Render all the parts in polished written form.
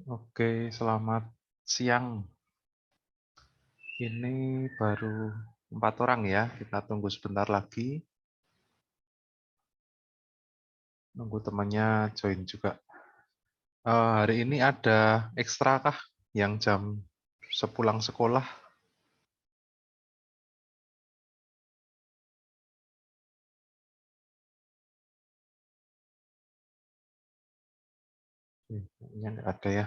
Oke, selamat siang. Ini baru 4 orang ya, kita tunggu sebentar lagi. Nunggu temannya join juga. Hari ini ada ekstra kah yang jam sepulang sekolah? Kayaknya nggak ada ya.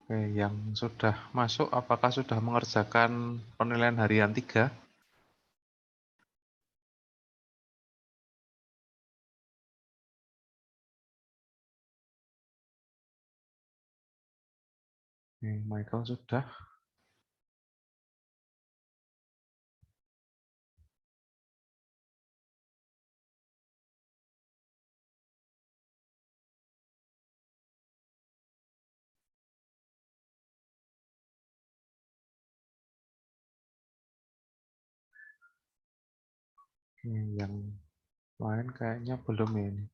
Oke, yang sudah masuk apakah sudah mengerjakan penilaian harian 3? Michael sudah. Yang lain kayaknya belum ini.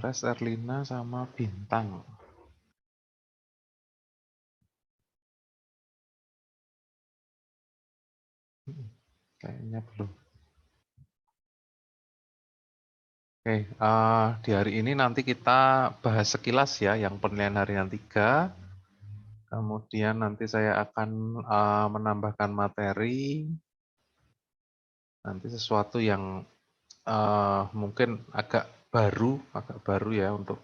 Res, Erlina, sama Bintang. Kayaknya belum. Oke, di hari ini nanti kita bahas sekilas ya yang penilaian harian 3. Kemudian nanti saya akan menambahkan materi, nanti sesuatu yang mungkin agak baru ya untuk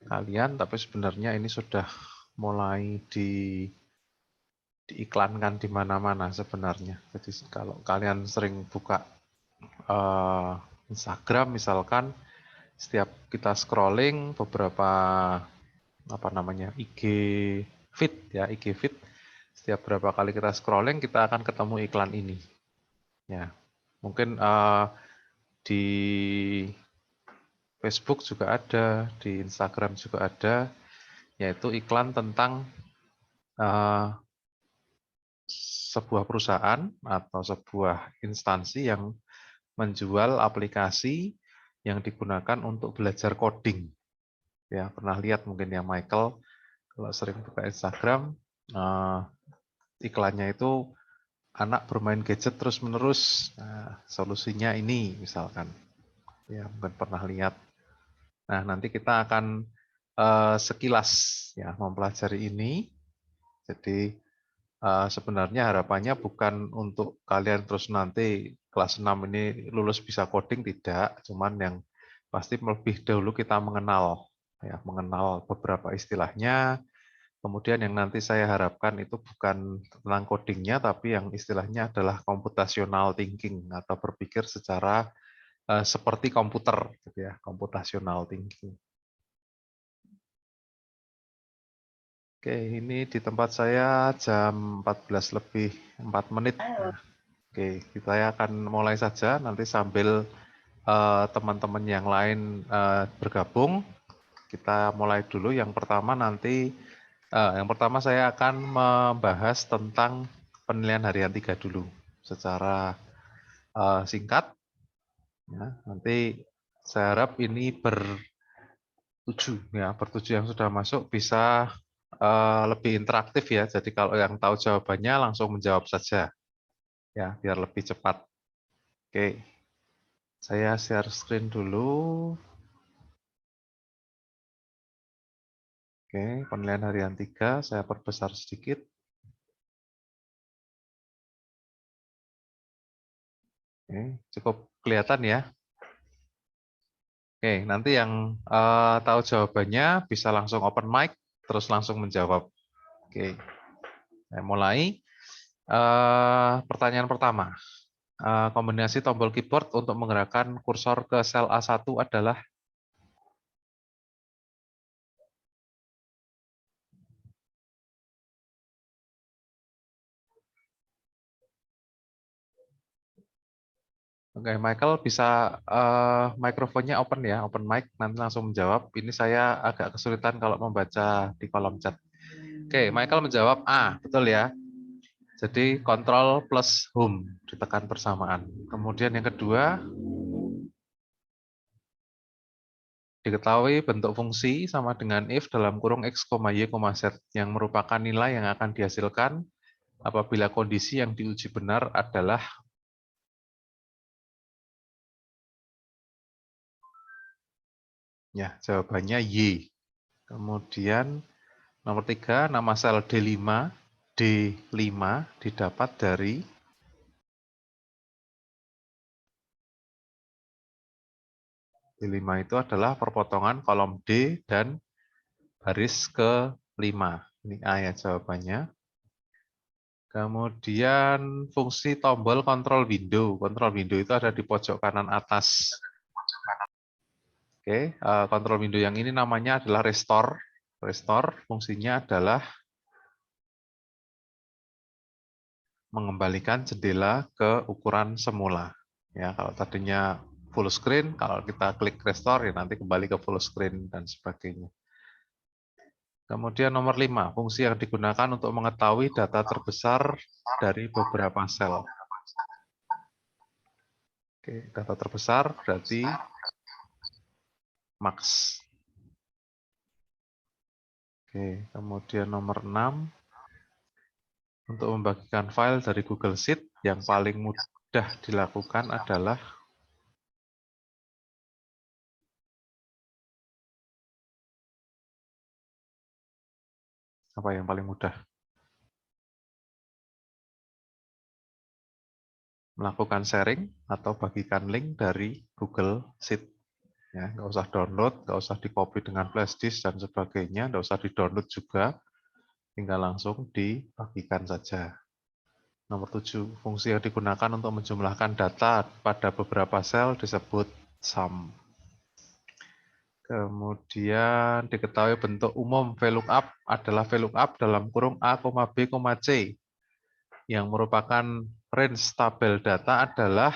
kalian, tapi sebenarnya ini sudah mulai diiklankan di mana-mana sebenarnya. Jadi kalau kalian sering buka Instagram misalkan, setiap kita scrolling beberapa IG feed ya, IG feed, setiap berapa kali kita scrolling kita akan ketemu iklan ini ya. Mungkin di Facebook juga ada, di Instagram juga ada, yaitu iklan tentang sebuah perusahaan atau sebuah instansi yang menjual aplikasi yang digunakan untuk belajar coding. Ya, pernah lihat mungkin ya Michael, kalau sering buka Instagram, iklannya itu anak bermain gadget terus-menerus. Nah, solusinya ini misalkan. Ya, mungkin pernah lihat. Nah, nanti kita akan sekilas ya mempelajari ini. Jadi sebenarnya harapannya bukan untuk kalian terus nanti kelas 6 ini lulus bisa coding, tidak. Cuman yang pasti lebih dahulu kita mengenal ya, mengenal beberapa istilahnya. Kemudian yang nanti saya harapkan itu bukan tentang codingnya, tapi yang istilahnya adalah computational thinking atau berpikir secara seperti komputer, gitu ya, computational thinking. Oke, ini di tempat saya jam 14 lebih 4 menit. Oke, kita akan mulai saja nanti sambil teman-teman yang lain bergabung. Kita mulai dulu. Yang pertama saya akan membahas tentang penilaian harian 3 dulu secara singkat. Ya, nanti saya harap ini bertujuh yang sudah masuk bisa lebih interaktif ya. Jadi kalau yang tahu jawabannya langsung menjawab saja ya, biar lebih cepat. Oke, saya share screen dulu. Oke, penilaian harian 3 saya perbesar sedikit. Oke, cukup kelihatan ya. Oke, nanti yang tahu jawabannya bisa langsung open mic, terus langsung menjawab. Oke, saya mulai. Pertanyaan pertama, kombinasi tombol keyboard untuk menggerakkan kursor ke sel A1 adalah? Oke, Michael bisa mikrofonnya open ya, open mic, nanti langsung menjawab. Ini saya agak kesulitan kalau membaca di kolom chat. Oke, Michael menjawab A, betul ya. Jadi Ctrl plus Home ditekan bersamaan. Kemudian yang kedua, diketahui bentuk fungsi sama dengan if dalam kurung x, y, z yang merupakan nilai yang akan dihasilkan apabila kondisi yang diuji benar adalah, ya jawabannya Y. Kemudian nomor 3, nama sel D5 didapat dari D5 itu adalah perpotongan kolom D dan baris ke-5. Ini A ya jawabannya. Kemudian fungsi tombol control window. Control window itu ada di pojok kanan atas. Oke, control window yang ini namanya adalah restore. Restore fungsinya adalah mengembalikan jendela ke ukuran semula. Ya, kalau tadinya full screen, kalau kita klik restore ya nanti kembali ke full screen dan sebagainya. Kemudian nomor 5, fungsi yang digunakan untuk mengetahui data terbesar dari beberapa sel. Oke, data terbesar berarti max. Oke, kemudian nomor 6, untuk membagikan file dari Google Sheet yang paling mudah dilakukan adalah apa yang paling mudah? Melakukan sharing atau bagikan link dari Google Sheet. Ya, nggak usah download, nggak usah di-copy dengan flash disk dan sebagainya, nggak usah di-download juga, tinggal langsung dibagikan saja. Nomor 7, fungsi yang digunakan untuk menjumlahkan data pada beberapa sel disebut sum. Kemudian diketahui bentuk umum VLOOKUP adalah VLOOKUP dalam kurung A, B, C. Yang merupakan range tabel data adalah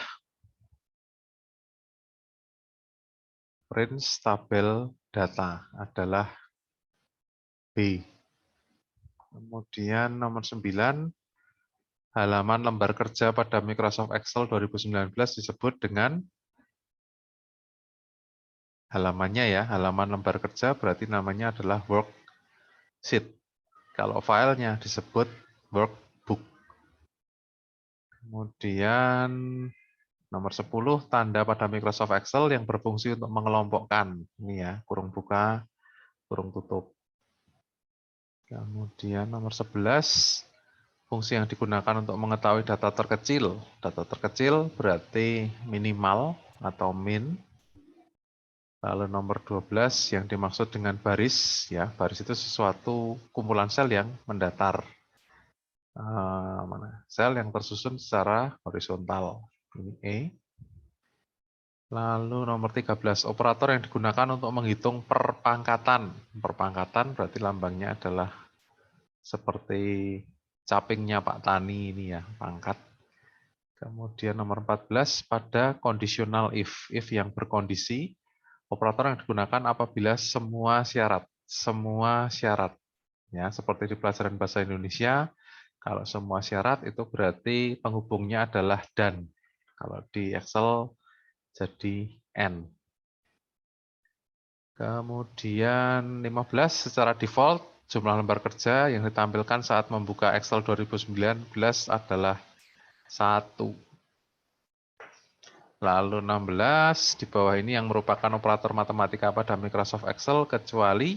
B. Kemudian nomor 9, halaman lembar kerja pada Microsoft Excel 2019 disebut dengan halamannya ya, halaman lembar kerja berarti namanya adalah worksheet. Kalau filenya disebut workbook. Kemudian nomor 10, tanda pada Microsoft Excel yang berfungsi untuk mengelompokkan. Ini ya, kurung buka, kurung tutup. Kemudian nomor 11, fungsi yang digunakan untuk mengetahui data terkecil. Data terkecil berarti minimal atau min. Lalu nomor 12 yang dimaksud dengan baris, ya baris itu sesuatu kumpulan sel yang mendatar. Sel yang tersusun secara horizontal. Ini E. Lalu nomor 13, operator yang digunakan untuk menghitung perpangkatan. Perpangkatan berarti lambangnya adalah seperti capingnya Pak Tani ini ya, pangkat. Kemudian nomor 14, pada conditional if yang berkondisi, operator yang digunakan apabila semua syarat, ya seperti di pelajaran bahasa Indonesia, kalau semua syarat itu berarti penghubungnya adalah dan. Kalau di Excel jadi N. Kemudian 15, secara default jumlah lembar kerja yang ditampilkan saat membuka Excel 2019 adalah 1. Lalu 16, di bawah ini yang merupakan operator matematika pada Microsoft Excel kecuali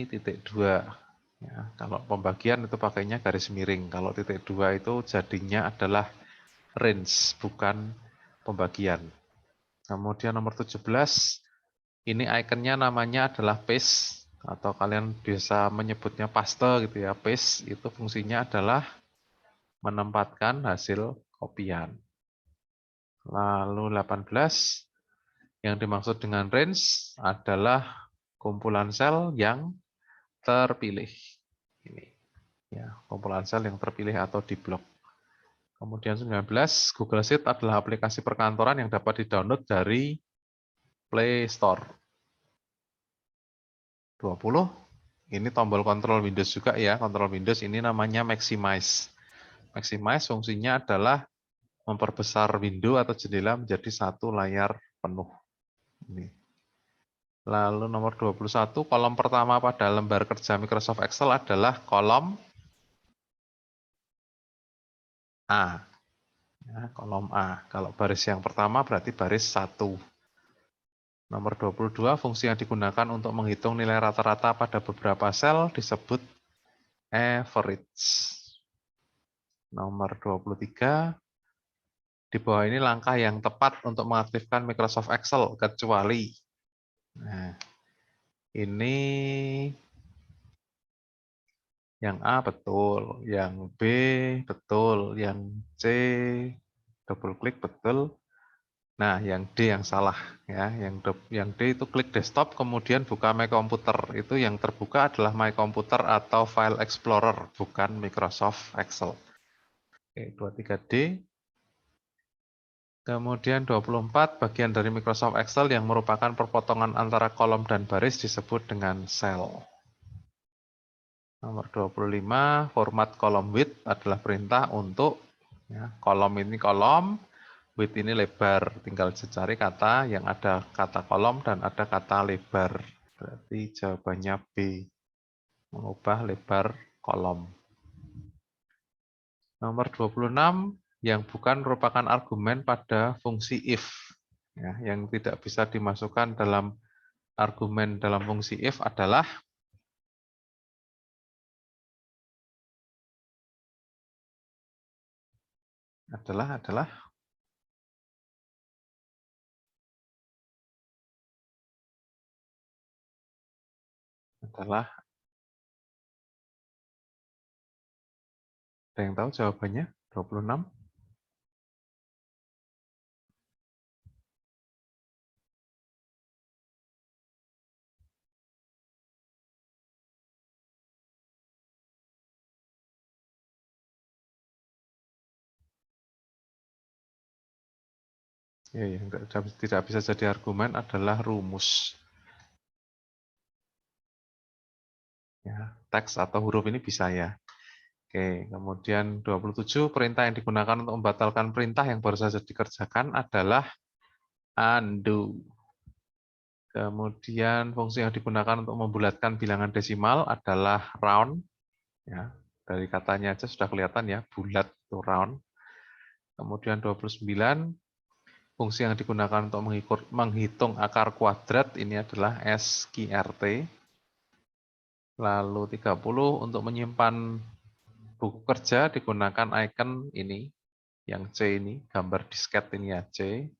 titik 2. Ya, kalau pembagian itu pakainya garis miring. Kalau titik 2 itu jadinya adalah range, bukan pembagian. Kemudian nomor 17, ini ikonnya namanya adalah paste, atau kalian bisa menyebutnya paste gitu ya. Paste itu fungsinya adalah menempatkan hasil kopian. Lalu 18, yang dimaksud dengan range adalah kumpulan sel yang terpilih. Ini ya, kumpulan sel yang terpilih atau di blok. Kemudian 19, Google Sheet adalah aplikasi perkantoran yang dapat di-download dari Play Store. 20, ini tombol kontrol Windows juga ya, kontrol Windows ini namanya Maximize. Maximize fungsinya adalah memperbesar window atau jendela menjadi satu layar penuh. Ini. Lalu nomor 21, kolom pertama pada lembar kerja Microsoft Excel adalah kolom A. Ya, kolom A. Kalau baris yang pertama berarti baris 1. Nomor 22, fungsi yang digunakan untuk menghitung nilai rata-rata pada beberapa sel disebut average. Nomor 23, di bawah ini langkah yang tepat untuk mengaktifkan Microsoft Excel, kecuali. Nah, ini yang A betul, yang B betul, yang C double klik betul. Nah, yang D yang salah ya. Yang D itu klik desktop kemudian buka My Computer. Itu yang terbuka adalah My Computer atau File Explorer, bukan Microsoft Excel. Oke, 23D. Kemudian 24, bagian dari Microsoft Excel yang merupakan perpotongan antara kolom dan baris disebut dengan sel. Nomor 25, format kolom width adalah perintah untuk ya, kolom ini kolom, width ini lebar. Tinggal dicari kata yang ada kata kolom dan ada kata lebar. Berarti jawabannya B, mengubah lebar kolom. Nomor 26, yang bukan merupakan argumen pada fungsi if. Ya, yang tidak bisa dimasukkan dalam argumen dalam fungsi if adalah adalah ada yang tahu jawabannya? 26. Ya, yang tidak bisa jadi argumen adalah rumus. Ya, teks atau huruf ini bisa ya. Oke, kemudian 27, perintah yang digunakan untuk membatalkan perintah yang baru saja dikerjakan adalah undo. Kemudian fungsi yang digunakan untuk membulatkan bilangan desimal adalah round. Ya, dari katanya aja sudah kelihatan ya, bulat itu round. Kemudian 29, fungsi yang digunakan untuk menghitung akar kuadrat ini adalah SQRT. Lalu 30, untuk menyimpan buku kerja digunakan icon ini, yang C ini, gambar disket ini ya, C.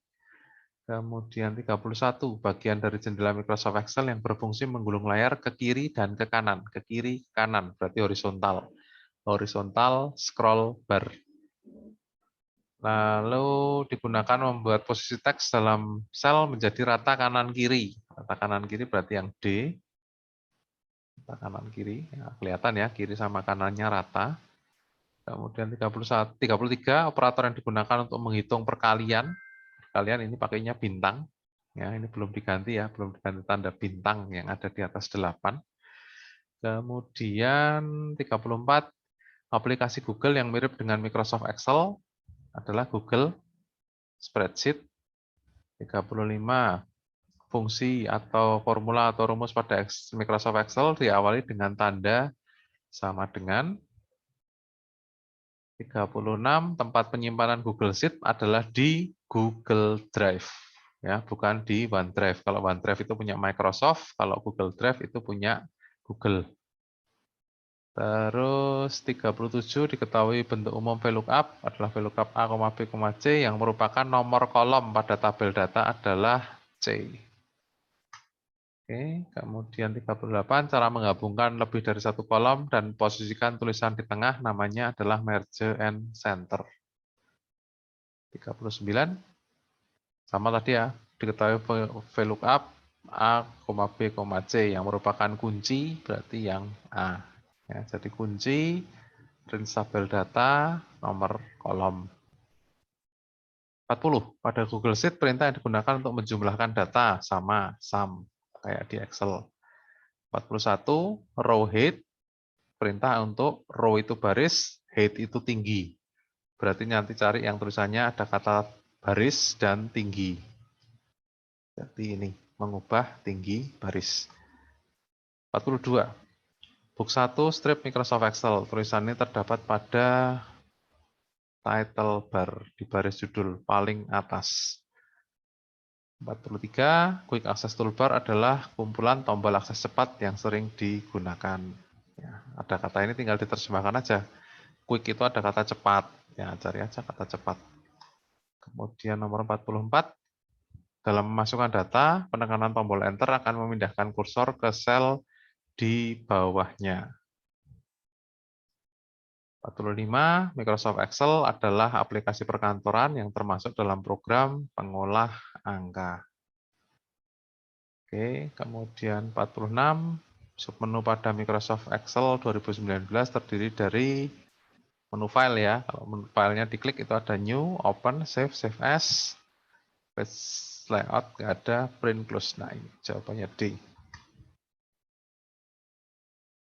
Kemudian 31, bagian dari jendela Microsoft Excel yang berfungsi menggulung layar ke kiri dan ke kanan. Ke kiri, kanan, berarti horizontal. Horizontal scroll bar. Lalu digunakan membuat posisi teks dalam sel menjadi rata kanan-kiri. Rata kanan-kiri berarti yang D. Rata kanan-kiri, ya, kelihatan ya, kiri sama kanannya rata. Kemudian 33, operator yang digunakan untuk menghitung perkalian. Perkalian ini pakainya bintang. Ya, ini belum diganti ya, belum diganti tanda bintang yang ada di atas 8. Kemudian 34, aplikasi Google yang mirip dengan Microsoft Excel adalah Google Spreadsheet. 35, fungsi atau formula atau rumus pada Microsoft Excel diawali dengan tanda sama dengan. 36, tempat penyimpanan Google Sheet adalah di Google Drive. Ya, bukan di OneDrive. Kalau OneDrive itu punya Microsoft, kalau Google Drive itu punya Google. Terus 37, diketahui bentuk umum VLOOKUP adalah VLOOKUP A, B, C yang merupakan nomor kolom pada tabel data adalah C. Oke, kemudian 38, cara menggabungkan lebih dari satu kolom dan posisikan tulisan di tengah namanya adalah merge and center. 39, sama tadi ya, diketahui VLOOKUP A, B, C yang merupakan kunci, berarti yang A. Ya, jadi kunci, print tabel data, nomor kolom. 40, pada Google Sheet perintah yang digunakan untuk menjumlahkan data sama sum, kayak di Excel. 41, row height, perintah untuk row itu baris, height itu tinggi. Berarti nanti cari yang tulisannya ada kata baris dan tinggi. Jadi ini, mengubah tinggi baris. 42, book 1 strip Microsoft Excel. Tulisan ini terdapat pada title bar di baris judul paling atas. 43, Quick Access Toolbar adalah kumpulan tombol akses cepat yang sering digunakan. Ya, ada kata ini tinggal diterjemahkan aja. Quick itu ada kata cepat. Ya, cari aja kata cepat. Kemudian nomor 44, dalam memasukkan data, penekanan tombol Enter akan memindahkan kursor ke sel di bawahnya. 45, Microsoft Excel adalah aplikasi perkantoran yang termasuk dalam program pengolah angka. Oke, kemudian 46, submenu pada Microsoft Excel 2019 terdiri dari menu file ya. Kalau menu filenya diklik itu ada new, open, save, save as, page layout, nggak ada, print, close. Nah, ini jawabannya D.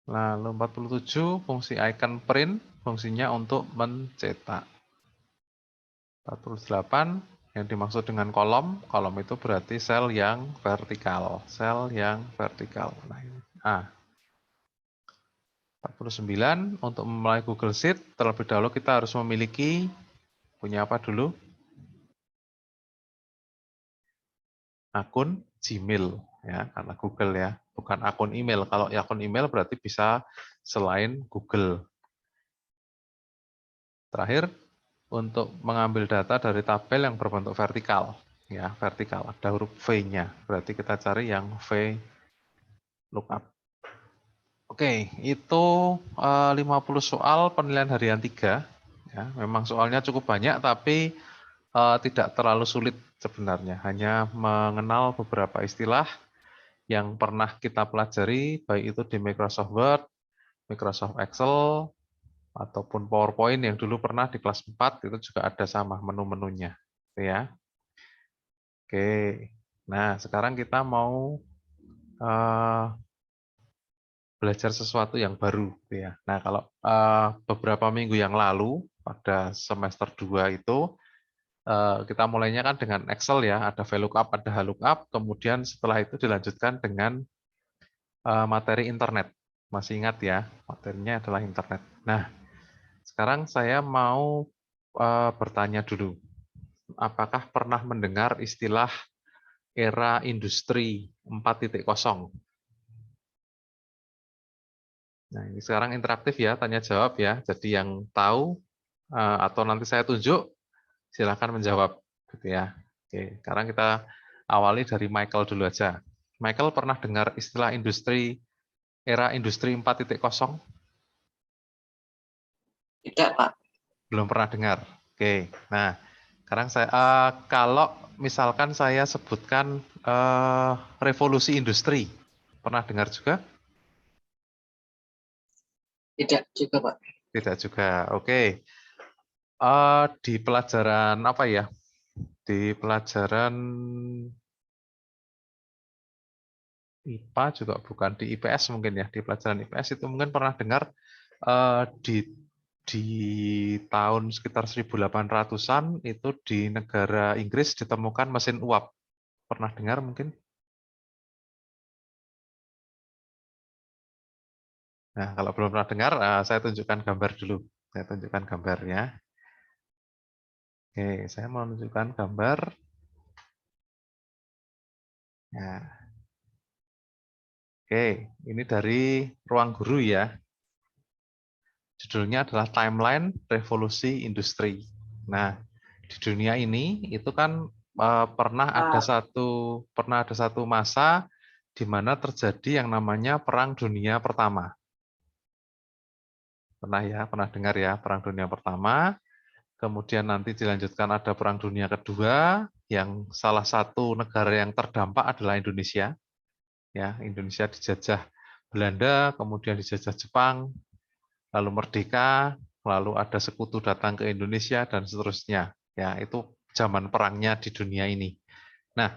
Lalu 47, fungsi icon print, fungsinya untuk mencetak. 48, yang dimaksud dengan kolom itu berarti sel yang vertikal. Sel yang vertikal. Nah, ini A. 49, untuk memulai Google Sheet, terlebih dahulu kita harus memiliki, punya apa dulu? Akun Gmail, ya, karena Google ya, bukan akun email. Kalau akun email berarti bisa selain Google. Terakhir, untuk mengambil data dari tabel yang berbentuk vertikal, ya, vertikal, ada huruf V-nya, berarti kita cari yang V lookup. Oke, itu 50 soal penilaian harian 3. Ya, memang soalnya cukup banyak, tapi tidak terlalu sulit sebenarnya. Hanya mengenal beberapa istilah yang pernah kita pelajari, baik itu di Microsoft Word, Microsoft Excel, ataupun PowerPoint yang dulu pernah di kelas 4, itu juga ada sama menu-menunya. Ya. Oke, nah sekarang kita mau belajar sesuatu yang baru. Ya. Nah, kalau beberapa minggu yang lalu, pada semester 2 itu, kita mulainya kan dengan Excel ya, ada VLOOKUP, ada HLOOKUP, kemudian setelah itu dilanjutkan dengan materi internet. Masih ingat ya, materinya adalah internet. Nah, sekarang saya mau bertanya dulu, apakah pernah mendengar istilah era industri 4.0? Nah, ini sekarang interaktif ya, tanya jawab ya. Jadi yang tahu atau nanti saya tunjuk, silakan menjawab, gitu ya. Oke, sekarang kita awali dari Michael dulu aja. Michael pernah dengar istilah era industri 4.0? Tidak, Pak. Belum pernah dengar. Oke, nah sekarang saya kalau misalkan saya sebutkan revolusi industri, pernah dengar juga? Tidak juga, Pak. Tidak juga. Oke. Di pelajaran apa ya? Di pelajaran IPA juga bukan, di IPS mungkin ya. Di pelajaran IPS itu mungkin pernah dengar di tahun sekitar 1800-an itu di negara Inggris ditemukan mesin uap. Pernah dengar mungkin? Nah, kalau belum pernah dengar, saya tunjukkan gambar dulu. Saya tunjukkan gambarnya. Oke, saya mau menunjukkan gambar. Nah, oke, ini dari ruang guru ya. Judulnya adalah Timeline Revolusi Industri. Nah, di dunia ini itu kan pernah ada satu masa di mana terjadi yang namanya Perang Dunia Pertama. Pernah dengar ya, Perang Dunia Pertama. Kemudian nanti dilanjutkan ada Perang Dunia Kedua, yang salah satu negara yang terdampak adalah Indonesia. Ya, Indonesia dijajah Belanda, kemudian dijajah Jepang, lalu merdeka, lalu ada sekutu datang ke Indonesia dan seterusnya. Ya, itu zaman perangnya di dunia ini. Nah,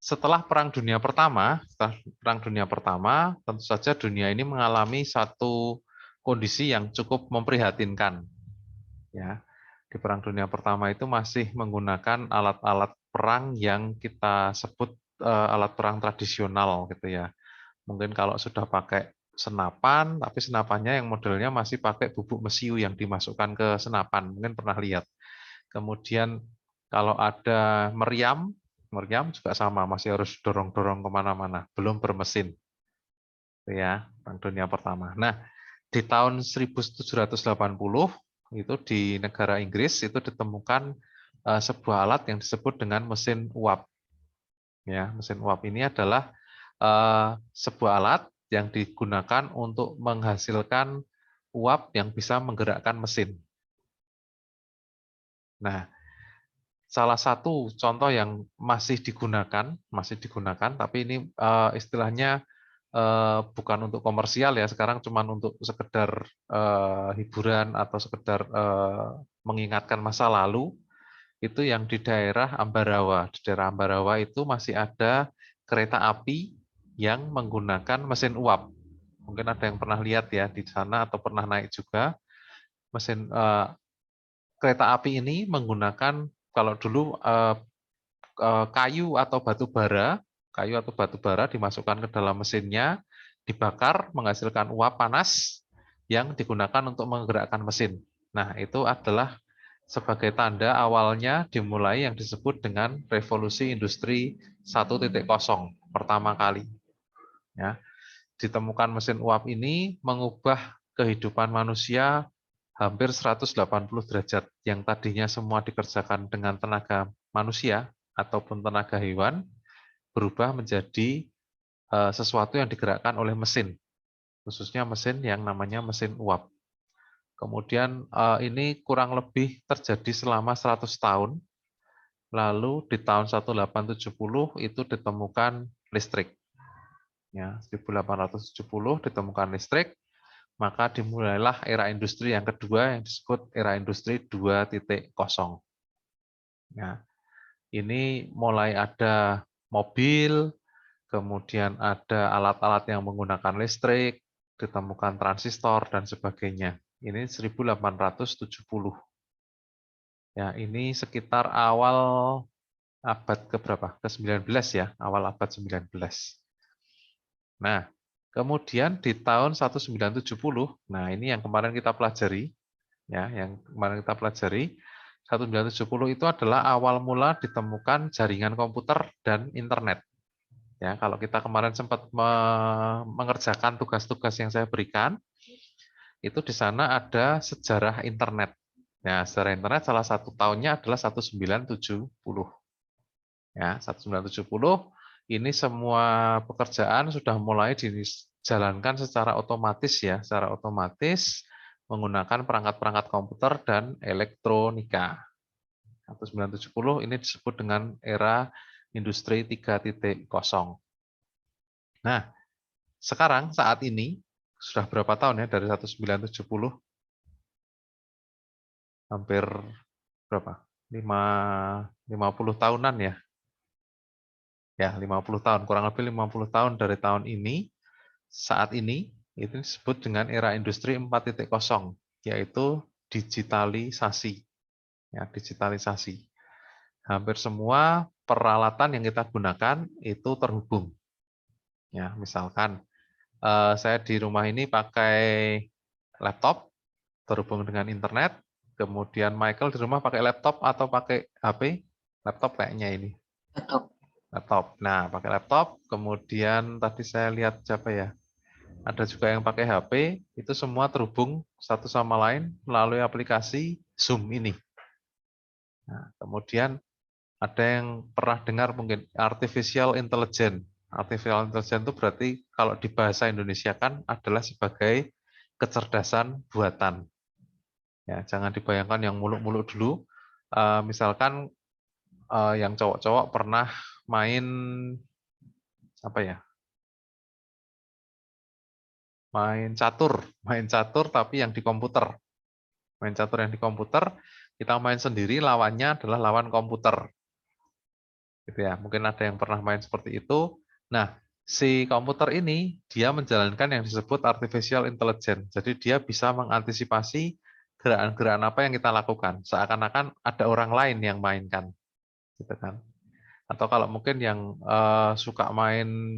setelah Perang Dunia Pertama, tentu saja dunia ini mengalami satu kondisi yang cukup memprihatinkan. Ya, di Perang Dunia Pertama itu masih menggunakan alat-alat perang yang kita sebut alat perang tradisional, gitu ya. Mungkin kalau sudah pakai senapan, tapi senapannya yang modelnya masih pakai bubuk mesiu yang dimasukkan ke senapan, mungkin pernah lihat. Kemudian kalau ada meriam juga sama, masih harus dorong-dorong kemana-mana, belum bermesin. Itu ya, Perang Dunia Pertama. Nah, di tahun 1780 itu di negara Inggris itu ditemukan sebuah alat yang disebut dengan mesin uap. Ya, mesin uap ini adalah sebuah alat yang digunakan untuk menghasilkan uap yang bisa menggerakkan mesin. Nah, salah satu contoh yang masih digunakan, tapi ini istilahnya bukan untuk komersial ya, sekarang cuma untuk sekedar hiburan atau sekedar mengingatkan masa lalu, itu yang di daerah Ambarawa. Di daerah Ambarawa itu masih ada kereta api yang menggunakan mesin uap. Mungkin ada yang pernah lihat ya di sana atau pernah naik juga. Mesin kereta api ini menggunakan, kalau dulu kayu atau batu bara dimasukkan ke dalam mesinnya, dibakar menghasilkan uap panas yang digunakan untuk menggerakkan mesin. Nah, itu adalah sebagai tanda awalnya dimulai yang disebut dengan revolusi industri 1.0 pertama kali. Ya, ditemukan mesin uap ini mengubah kehidupan manusia hampir 180 derajat, yang tadinya semua dikerjakan dengan tenaga manusia ataupun tenaga hewan, berubah menjadi sesuatu yang digerakkan oleh mesin, khususnya mesin yang namanya mesin uap. Kemudian ini kurang lebih terjadi selama 100 tahun, lalu di tahun 1870 itu ditemukan listrik. Ya, 1870 ditemukan listrik, maka dimulailah era industri yang kedua yang disebut era industri 2.0. Ya, ini mulai ada mobil, kemudian ada alat-alat yang menggunakan listrik, ditemukan transistor dan sebagainya. Ini 1870. Ya, ini sekitar awal abad keberapa? Ke-19 ya, awal abad 19. Nah, kemudian di tahun 1970, nah ini yang kemarin kita pelajari, ya, 1970 itu adalah awal mula ditemukan jaringan komputer dan internet. Ya, kalau kita kemarin sempat mengerjakan tugas-tugas yang saya berikan, itu di sana ada sejarah internet. Ya, sejarah internet salah satu tahunnya adalah 1970. Ya, 1970 ini semua pekerjaan sudah mulai dijalankan secara otomatis ya, secara otomatis menggunakan perangkat-perangkat komputer dan elektronika. 1970 ini disebut dengan era industri 3.0. Nah, sekarang saat ini sudah berapa tahun ya dari 1970? Hampir berapa? 50 tahunan ya. Ya, 50 tahun, kurang lebih 50 tahun dari tahun ini, saat ini, itu disebut dengan era industri 4.0, yaitu digitalisasi. Ya, digitalisasi. Hampir semua peralatan yang kita gunakan itu terhubung. Ya, misalkan saya di rumah ini pakai laptop, terhubung dengan internet, kemudian Michael di rumah pakai laptop atau pakai HP? Laptop kayaknya ini. Laptop. Nah, pakai laptop, kemudian tadi saya lihat siapa ya? Ada juga yang pakai HP, itu semua terhubung satu sama lain melalui aplikasi Zoom ini. Nah, kemudian Ada yang pernah dengar mungkin artificial intelligence. Artificial intelligence itu berarti kalau di bahasa Indonesia kan adalah sebagai kecerdasan buatan. Ya, jangan dibayangkan yang muluk-muluk dulu. Misalkan yang cowok-cowok pernah main apa ya? Main catur tapi yang di komputer. Main catur yang di komputer, kita main sendiri, lawannya adalah lawan komputer. Gitu ya. Mungkin ada yang pernah main seperti itu. Nah, si komputer ini dia menjalankan yang disebut artificial intelligence. Jadi dia bisa mengantisipasi gerakan-gerakan apa yang kita lakukan, seakan-akan ada orang lain yang mainkan, gitu kan. Atau kalau mungkin yang suka main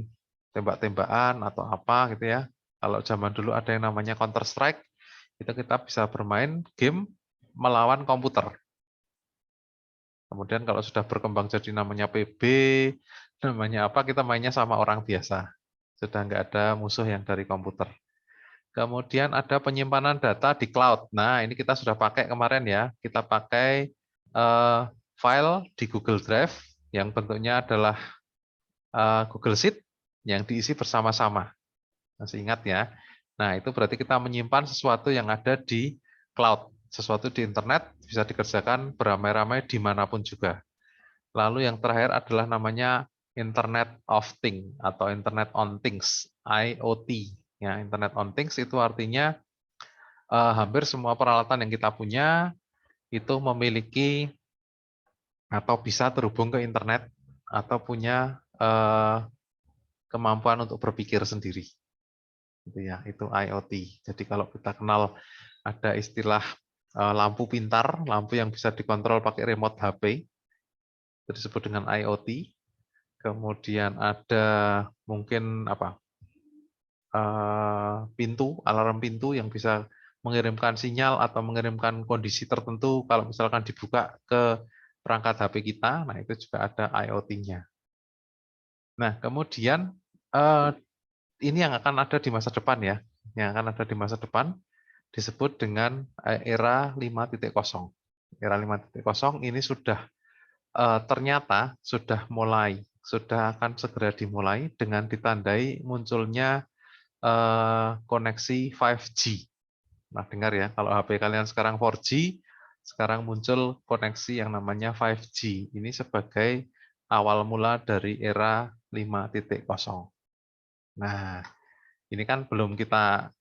tembak-tembakan atau apa gitu ya. Kalau zaman dulu ada yang namanya Counter Strike, itu kita bisa bermain game melawan komputer. Kemudian kalau sudah berkembang jadi namanya PB, namanya apa, kita mainnya sama orang biasa. Sudah nggak ada musuh yang dari komputer. Kemudian ada penyimpanan data di cloud. Nah, ini kita sudah pakai kemarin ya. Kita pakai file di Google Drive yang bentuknya adalah Google Sheet yang diisi bersama-sama. Masih ingat ya? Nah, itu berarti kita menyimpan sesuatu yang ada di cloud. Sesuatu di internet bisa dikerjakan beramai-ramai dimanapun juga. Lalu yang terakhir adalah namanya Internet of Things atau Internet on Things, IoT. Ya, Internet on Things itu artinya hampir semua peralatan yang kita punya itu memiliki atau bisa terhubung ke internet atau punya kemampuan untuk berpikir sendiri. Gitu ya, itu IoT. Jadi kalau kita kenal ada istilah lampu pintar, lampu yang bisa dikontrol pakai remote HP, itu disebut dengan IoT. Kemudian ada mungkin apa? Pintu, alarm pintu yang bisa mengirimkan sinyal atau mengirimkan kondisi tertentu kalau misalkan dibuka ke perangkat HP kita, nah itu juga ada IoT-nya. Nah, kemudian ini yang akan ada di masa depan ya, yang akan ada di masa depan disebut dengan era 5.0. Era 5.0 ini sudah ternyata sudah akan segera dimulai dengan ditandai munculnya koneksi 5G. Nah, dengar ya, kalau HP kalian sekarang 4G, sekarang muncul koneksi yang namanya 5G. Ini sebagai awal mula dari era 5.0. Nah, ini kan belum kita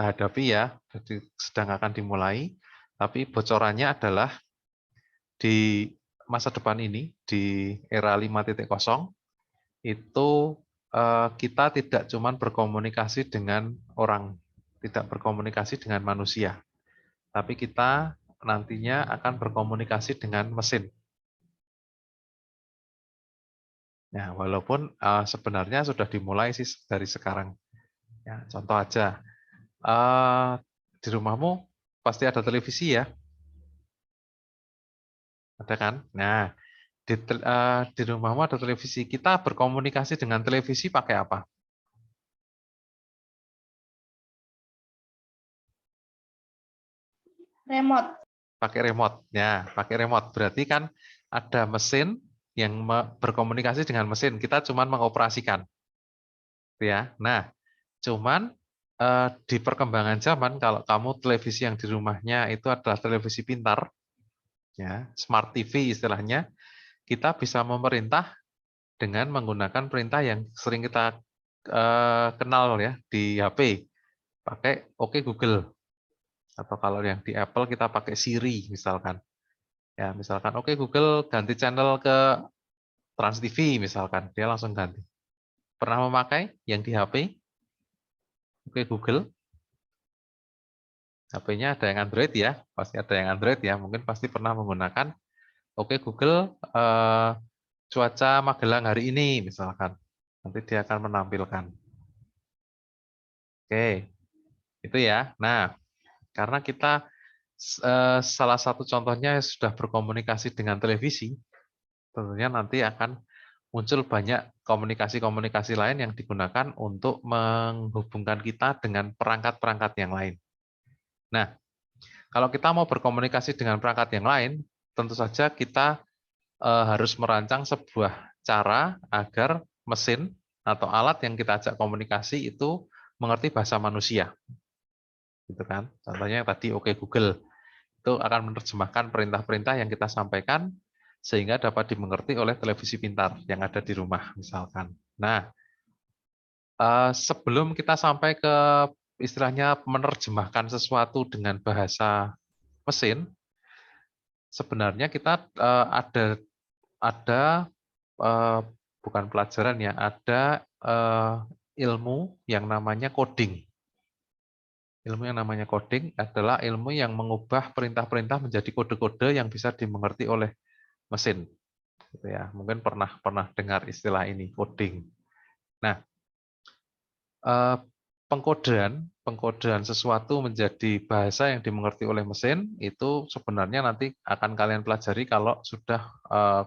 hadapi ya, jadi sedang akan dimulai. Tapi bocorannya adalah di masa depan ini, di era 5.0, itu kita tidak cuma berkomunikasi dengan orang, tidak berkomunikasi dengan manusia, tapi kita nantinya akan berkomunikasi dengan mesin. Ya, walaupun sebenarnya sudah dimulai sih dari sekarang. Ya, contoh aja, di rumahmu pasti ada televisi ya, ada kan? Nah, di rumahmu ada televisi. Kita berkomunikasi dengan televisi pakai apa? Remote. Pakai remote. Ya, pakai remote. Berarti kan ada mesin yang berkomunikasi dengan mesin. Kita cuma mengoperasikan. Ya. Nah, cuman di perkembangan zaman kalau kamu televisi yang di rumahnya itu adalah televisi pintar, ya, smart TV istilahnya, kita bisa memerintah dengan menggunakan perintah yang sering kita kenal ya di HP. Pakai Oke Google. Atau kalau yang di Apple kita pakai Siri misalkan. Ya, misalkan oke Google ganti channel ke Trans TV misalkan, dia langsung ganti. Pernah memakai yang di HP? Oke Google. HP-nya ada yang Android ya, pasti ada yang Android ya, mungkin pasti pernah menggunakan oke Google cuaca Magelang hari ini misalkan. Nanti dia akan menampilkan. Oke. Itu ya. Nah, karena kita salah satu contohnya sudah berkomunikasi dengan televisi, tentunya nanti akan muncul banyak komunikasi-komunikasi lain yang digunakan untuk menghubungkan kita dengan perangkat-perangkat yang lain. Nah, kalau kita mau berkomunikasi dengan perangkat yang lain, tentu saja kita harus merancang sebuah cara agar mesin atau alat yang kita ajak komunikasi itu mengerti bahasa manusia. Gitu kan? Contohnya yang tadi Oke Google itu akan menerjemahkan perintah-perintah yang kita sampaikan sehingga dapat dimengerti oleh televisi pintar yang ada di rumah misalkan. Nah, sebelum kita sampai ke istilahnya menerjemahkan sesuatu dengan bahasa mesin, sebenarnya kita ada bukan pelajaran ya, ada ilmu yang namanya coding. Ilmu yang namanya coding adalah ilmu yang mengubah perintah-perintah menjadi kode-kode yang bisa dimengerti oleh mesin. Gitu ya. Mungkin pernah dengar istilah ini, coding. Nah, pengkodean sesuatu menjadi bahasa yang dimengerti oleh mesin itu sebenarnya nanti akan kalian pelajari kalau sudah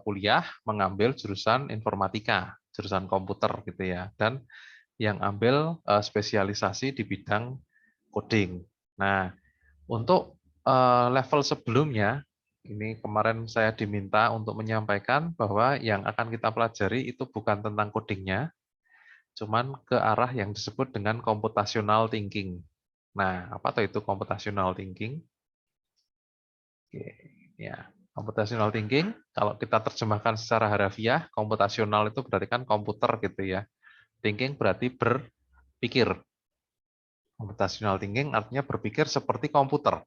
kuliah mengambil jurusan informatika, jurusan komputer gitu ya, dan yang ambil spesialisasi di bidang coding. Nah, untuk level sebelumnya, ini kemarin saya diminta untuk menyampaikan bahwa yang akan kita pelajari itu bukan tentang codingnya, cuman ke arah yang disebut dengan computational thinking. Nah, apa tuh itu computational thinking? Oke, ya. Computational thinking, kalau kita terjemahkan secara harafiah, computational itu berarti kan komputer gitu ya. Thinking berarti berpikir. Computational thinking artinya berpikir seperti komputer.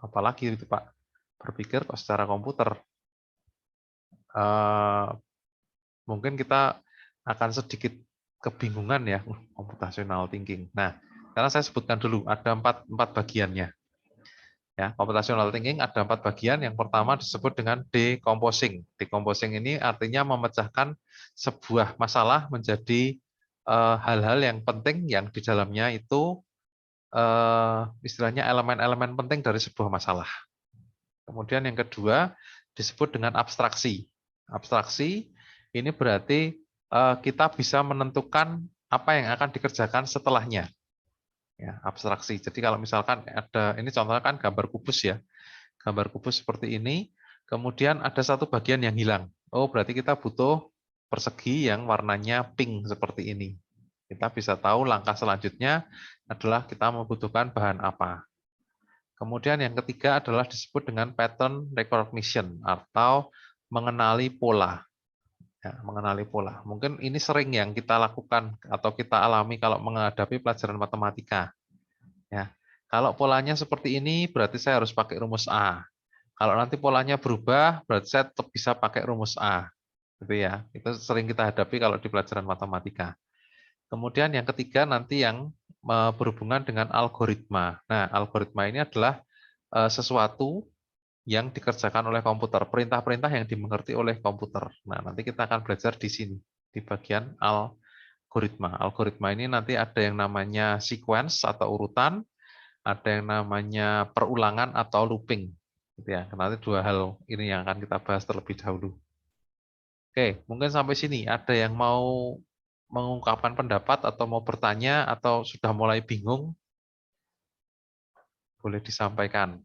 Apalagi itu Pak, berpikir kok secara komputer. Mungkin kita akan sedikit kebingungan ya, computational thinking. Nah, karena saya sebutkan dulu, ada empat bagiannya. Ya, computational thinking ada 4 bagian. Yang pertama disebut dengan decomposing. Decomposing ini artinya memecahkan sebuah masalah menjadi hal-hal yang penting yang di dalamnya itu istilahnya elemen-elemen penting dari sebuah masalah. Kemudian yang kedua disebut dengan abstraksi. Abstraksi ini berarti kita bisa menentukan apa yang akan dikerjakan setelahnya. Ya, abstraksi. Jadi kalau misalkan ada, ini contohnya kan gambar kubus ya. Gambar kubus seperti ini, kemudian ada satu bagian yang hilang. Oh, berarti kita butuh persegi yang warnanya pink seperti ini. Kita bisa tahu langkah selanjutnya adalah kita membutuhkan bahan apa. Kemudian yang ketiga adalah disebut dengan pattern recognition atau mengenali pola. Ya, mengenali pola. Mungkin ini sering yang kita lakukan atau kita alami kalau menghadapi pelajaran matematika. Ya, kalau polanya seperti ini, berarti saya harus pakai rumus A. Kalau nanti polanya berubah, berarti saya tetap bisa pakai rumus A. Gitu ya. Itu sering kita hadapi kalau di pelajaran matematika. Kemudian yang ketiga nanti yang berhubungan dengan algoritma. Nah, algoritma ini adalah sesuatu yang dikerjakan oleh komputer, perintah-perintah yang dimengerti oleh komputer. Nah, nanti kita akan belajar di sini, di bagian algoritma. Algoritma ini nanti ada yang namanya sequence atau urutan, ada yang namanya perulangan atau looping. Gitu ya. Nanti 2 hal ini yang akan kita bahas terlebih dahulu. Oke, mungkin sampai sini. Ada yang mau mengungkapkan pendapat atau mau bertanya atau sudah mulai bingung? Boleh disampaikan.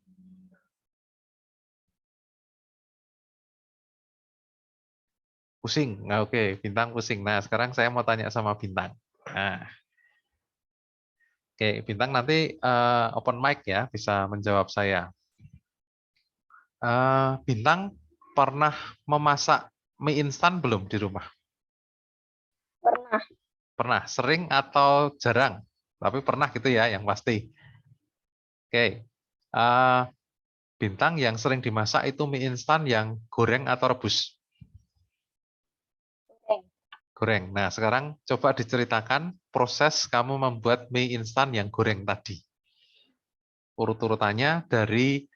Pusing? Nah, oke, Bintang pusing. Nah, sekarang saya mau tanya sama Bintang. Nah, oke, Bintang nanti open mic ya, bisa menjawab saya. Bintang pernah memasak mie instan belum di rumah? Pernah. Pernah, sering atau jarang? Tapi pernah gitu ya, yang pasti. Oke, Bintang yang sering dimasak itu mie instan yang goreng atau rebus? Goreng. Goreng. Nah, sekarang coba diceritakan proses kamu membuat mie instan yang goreng tadi. Urut-urutannya dari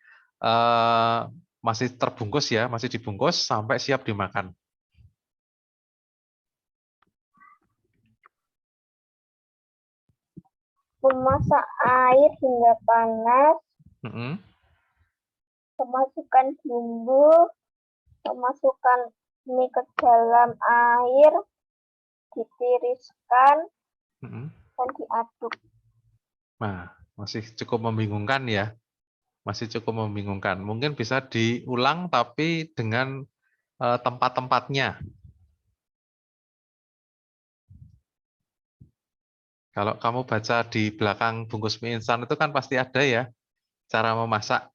masih terbungkus ya, masih dibungkus sampai siap dimakan. Memasak air hingga panas, memasukkan bumbu, memasukkan mie ke dalam air, ditiriskan, dan diaduk. Nah, masih cukup membingungkan ya. Masih cukup membingungkan. Mungkin bisa diulang tapi dengan tempat-tempatnya. Kalau kamu baca di belakang bungkus mie instan itu kan pasti ada ya cara memasak.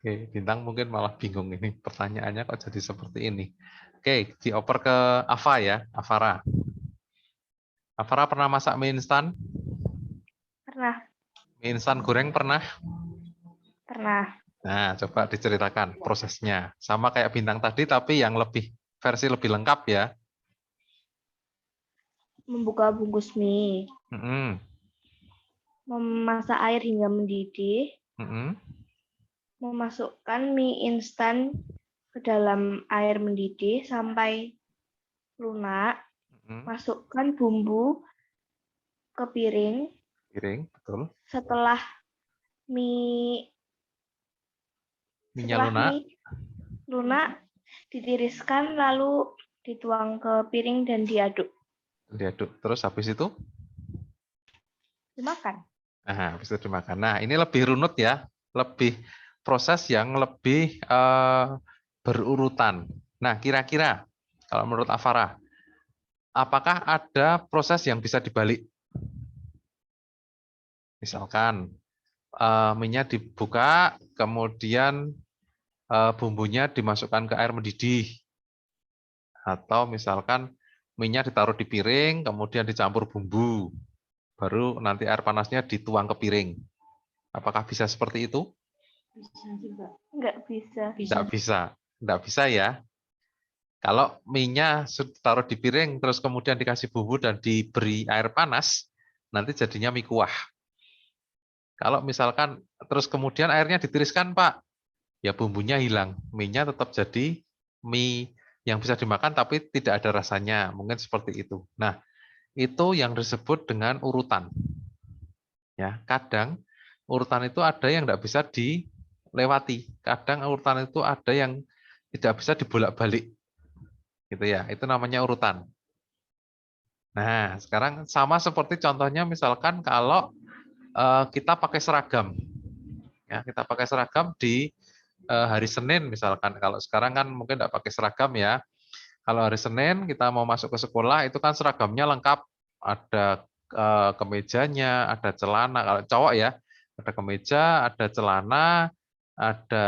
Oke, Bintang mungkin malah bingung ini pertanyaannya kok jadi seperti ini. Oke, dioper ke Ava ya, Avara. Avara pernah masak mie instan? Pernah. Mie instan goreng pernah? Pernah. Nah, coba diceritakan prosesnya. Sama kayak Bintang tadi, tapi yang versi lebih lengkap ya. Membuka bungkus mie, Mm-mm. memasak air hingga mendidih, Mm-mm. memasukkan mie instan ke dalam air mendidih sampai lunak, Mm-mm. masukkan bumbu ke piring. Piring, betul. Setelah mie Minyak lunak. lunak, ditiriskan lalu dituang ke piring dan diaduk. Diaduk. Terus habis itu? Dimakan. Nah, habis itu dimakan. Nah, ini lebih runut ya. Lebih proses yang lebih berurutan. Nah, kira-kira kalau menurut Avara, apakah ada proses yang bisa dibalik? Misalkan minyak dibuka, kemudian bumbunya dimasukkan ke air mendidih. Atau misalkan minyak ditaruh di piring, kemudian dicampur bumbu. Baru nanti air panasnya dituang ke piring. Apakah bisa seperti itu? Bisa juga. Enggak bisa. Tidak bisa. Tidak bisa ya. Kalau minyak taruh di piring, terus kemudian dikasih bumbu dan diberi air panas, nanti jadinya mie kuah. Kalau misalkan terus kemudian airnya ditiriskan, Pak, ya bumbunya hilang. Mie-nya tetap jadi mie yang bisa dimakan tapi tidak ada rasanya. Mungkin seperti itu. Nah, itu yang disebut dengan urutan. Ya, kadang urutan itu ada yang tidak bisa dilewati. Kadang urutan itu ada yang tidak bisa dibolak-balik. Gitu ya. Itu namanya urutan. Nah, sekarang sama seperti contohnya misalkan kalau kita pakai seragam. Ya, kita pakai seragam di hari Senin misalkan. Kalau sekarang kan mungkin tidak pakai seragam ya. Kalau hari Senin kita mau masuk ke sekolah itu kan seragamnya lengkap. Ada kemejanya, ada celana. Kalau cowok ya, ada kemeja, ada celana, ada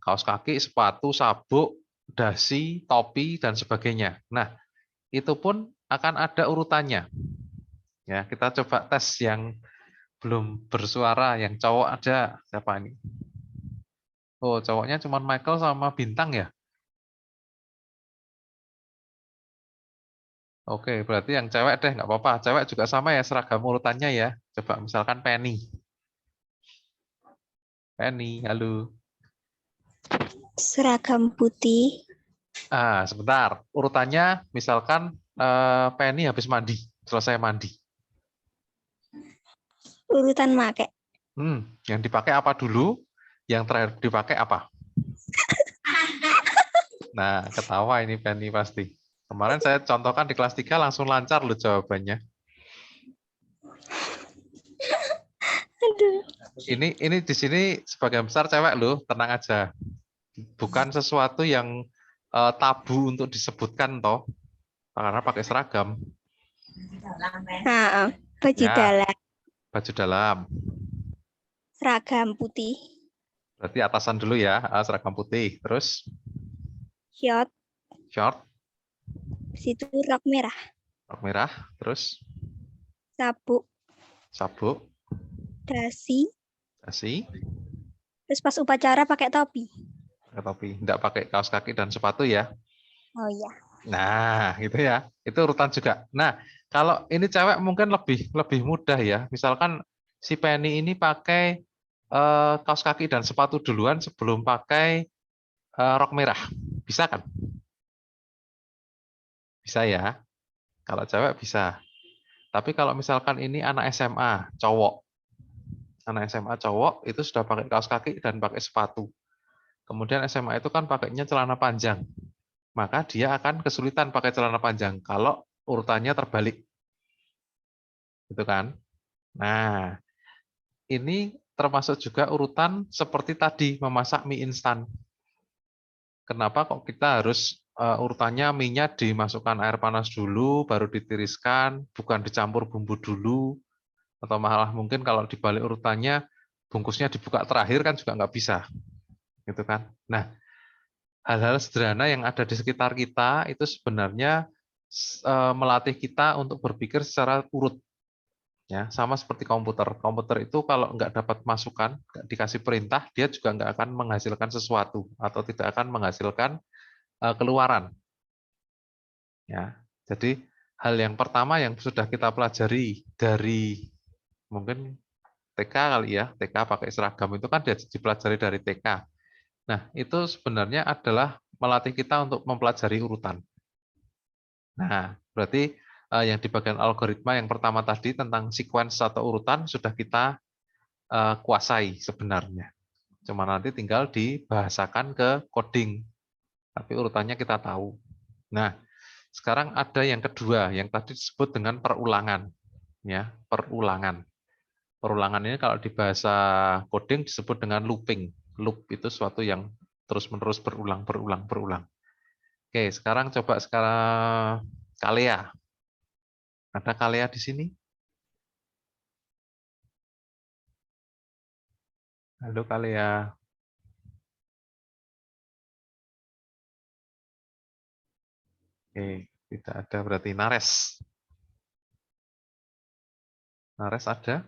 kaos kaki, sepatu, sabuk, dasi, topi dan sebagainya. Nah, itu pun akan ada urutannya. Ya, kita coba tes yang belum bersuara, yang cowok ada. Siapa ini? Oh, cowoknya cuma Michael sama Bintang ya? Oke, berarti yang cewek deh, nggak apa-apa. Cewek juga sama ya seragam urutannya ya. Coba misalkan Penny. Penny, halo. Seragam putih, Sebentar. Urutannya misalkan Penny habis mandi, selesai mandi. urutan make. Yang dipakai apa dulu? Yang terakhir dipakai apa? Nah, ketawa ini Penny pasti. Kemarin saya contohkan di kelas 3 langsung lancar loh jawabannya. Aduh. Ini di sini sebagian besar cewek loh, tenang aja. Bukan sesuatu yang tabu untuk disebutkan toh, karena pakai seragam. Baju Ya. dalam, Baju dalam. seragam putih, Berarti atasan dulu ya, seragam putih. Terus short, short, situ rok merah, rok merah. Terus sabuk, sabuk, dasi, dasi, terus pas upacara pakai topi. pakai topi. Tidak pakai kaos kaki dan sepatu ya. Oh iya. Nah, gitu ya. Itu urutan juga. Nah, kalau ini cewek mungkin lebih mudah ya. Misalkan si Penny ini pakai kaos kaki dan sepatu duluan sebelum pakai rok merah. Bisa kan? Bisa ya. Kalau cewek bisa. Tapi kalau misalkan ini anak SMA, cowok. Anak SMA cowok itu sudah pakai kaos kaki dan pakai sepatu. Kemudian SMA itu kan pakainya celana panjang. maka dia akan kesulitan pakai celana panjang kalau urutannya terbalik. Gitu kan? Nah, ini termasuk juga urutan seperti tadi memasak mie instan. Kenapa kok kita harus urutannya mie-nya dimasukkan air panas dulu, baru ditiriskan, bukan dicampur bumbu dulu, atau malah mungkin kalau dibalik urutannya bungkusnya dibuka terakhir kan juga nggak bisa, gitu kan? Nah, hal-hal sederhana yang ada di sekitar kita itu sebenarnya melatih kita untuk berpikir secara urut. Ya, sama seperti komputer. Komputer itu kalau nggak dapat masukan, nggak dikasih perintah, dia juga nggak akan menghasilkan sesuatu atau tidak akan menghasilkan keluaran. Ya, jadi hal yang pertama yang sudah kita pelajari dari mungkin TK kali ya, TK pakai seragam itu kan dipelajari dari TK. Nah, itu sebenarnya adalah melatih kita untuk mempelajari urutan. Nah, berarti yang di bagian algoritma yang pertama tadi tentang sequence atau urutan sudah kita kuasai sebenarnya. Cuma nanti tinggal dibahasakan ke coding. Tapi urutannya kita tahu. Nah, sekarang ada yang kedua yang tadi disebut dengan perulangan. Ya, perulangan. Perulangan ini kalau di bahasa coding disebut dengan looping. Loop itu suatu yang terus-menerus berulang. Oke, sekarang coba Kalea. Ada Kalea di sini? Halo Kalea. Oke, tidak ada berarti Nares. Nares ada?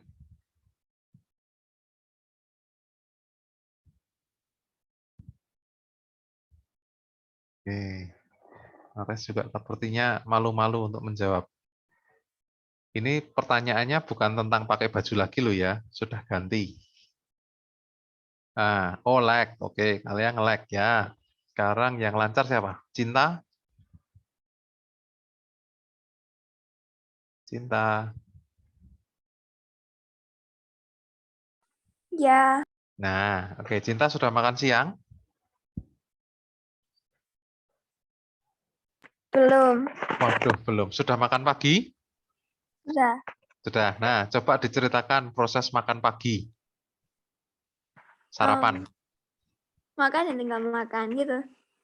Oke. Nares juga sepertinya malu-malu untuk menjawab. Ini pertanyaannya bukan tentang pakai baju lagi loh ya, sudah ganti. Oh lag, oke, kalian nge-lag ya. Sekarang yang lancar siapa? Cinta? Cinta. Ya, Nah, oke, Cinta sudah makan siang? belum. Waduh, belum. Sudah makan pagi? Sudah. Sudah. Nah, coba diceritakan proses makan pagi. Sarapan. Makan dan tinggal makan gitu.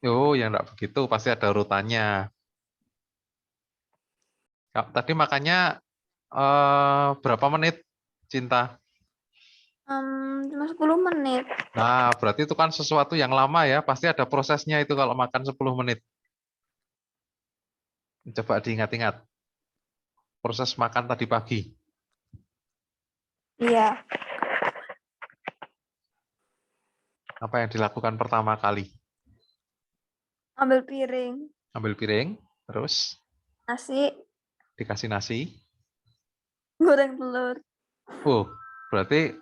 Oh, yang enggak begitu, pasti ada urutannya. Tadi makannya berapa menit, Cinta? Cuma 10 menit. Nah, berarti itu kan sesuatu yang lama ya, pasti ada prosesnya itu kalau makan 10 menit. Coba diingat-ingat. Proses makan tadi pagi. Iya. Apa yang dilakukan pertama kali? Ambil piring, Ambil piring, terus nasi, dikasih nasi. goreng telur. Berarti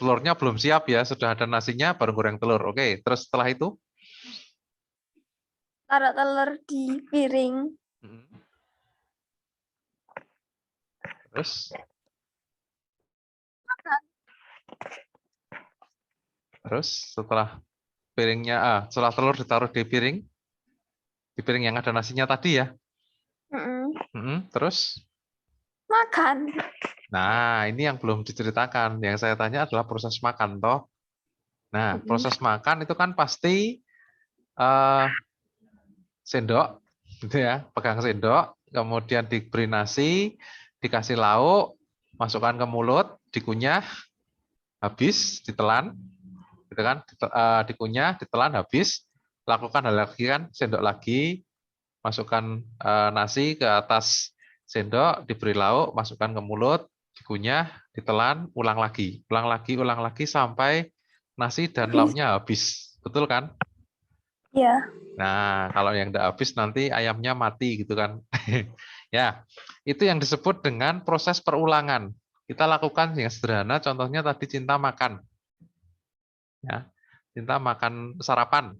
telurnya belum siap ya, sudah ada nasinya, baru goreng telur. Oke, terus setelah itu? Taruh telur di piring. Terus? Terus setelah setelah telur ditaruh di piring yang ada nasinya tadi ya. Terus? Makan. Nah, ini yang belum diceritakan. Yang saya tanya adalah proses makan, toh. Nah, proses makan itu kan pasti sendok, gitu ya, pegang sendok, kemudian diberi nasi, dikasih lauk, masukkan ke mulut, dikunyah, habis, ditelan, gitu kan, dikunyah, ditelan, habis, lakukan hal lagi kan, sendok lagi, masukkan nasi ke atas sendok, diberi lauk, masukkan ke mulut, dikunyah, ditelan, ulang lagi sampai nasi dan lauknya habis, betul kan? Iya. Nah, kalau yang tidak habis nanti ayamnya mati gitu kan. Ya, itu yang disebut dengan proses perulangan. Kita lakukan yang sederhana, contohnya tadi Cinta makan. Ya, Cinta makan sarapan.